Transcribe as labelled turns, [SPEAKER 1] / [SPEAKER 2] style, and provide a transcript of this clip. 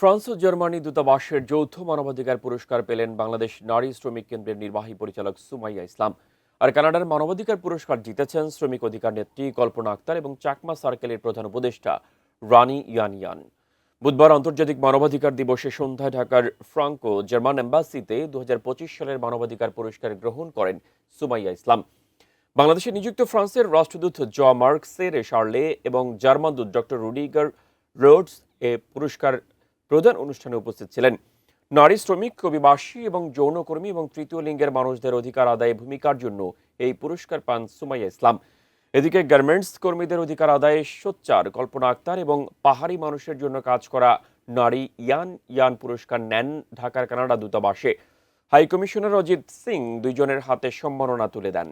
[SPEAKER 1] France ও Germany দূতাবাসের যৌথ মানবাধিকার পুরস্কার পেলেন বাংলাদেশ নারী শ্রমিক কেন্দ্রের নির্বাহী পরিচালক সুমাইয়া ইসলাম। আর কানাডার মানবাধিকার পুরস্কার জিতেছেন শ্রমিক অধিকার নেত্রী কল্পনা আক্তার এবং চাকমা সার্কেলের প্রধান উপদেষ্টা রানি ইয়ান ইয়ান। বুধবার আন্তর্জাতিক মানবাধিকার দিবসে সন্ধ্যায় ঢাকার ফ্রাঙ্কো জার্মান এম্বাসিতে 2025 সালের মানবাধিকার পুরস্কার গ্রহণ করেন সুমাইয়া ইসলাম। বাংলাদেশে নিযুক্ত ফ্রান্সের রাষ্ট্রদূত মার্ক সেরে শার্লে এবং জার্মান দূত ডক্টর রুডিগার রোডস এ পুরস্কার প্রদান অনুষ্ঠানে উপস্থিত ছিলেন। নারী শ্রমিক, অভিবাসী এবং যৌনকর্মী এবং তৃতীয় লিঙ্গের মানুষদের অধিকার আদায়ে ভূমিকার জন্য এই পুরস্কার পান সুমাইয়া ইসলাম। এদিকে গার্মেন্টস কর্মীদের অধিকার আদায়ে সোচ্চার কল্পনা আক্তার এবং পাহাড়ি মানুষের জন্য কাজ করা নারী ইয়ান ইয়ান পুরস্কার নেন ঢাকার কানাডা দূতাবাসে। হাই কমিশনার অজিত সিং দুইজনের হাতে সম্মাননা তুলে দেন।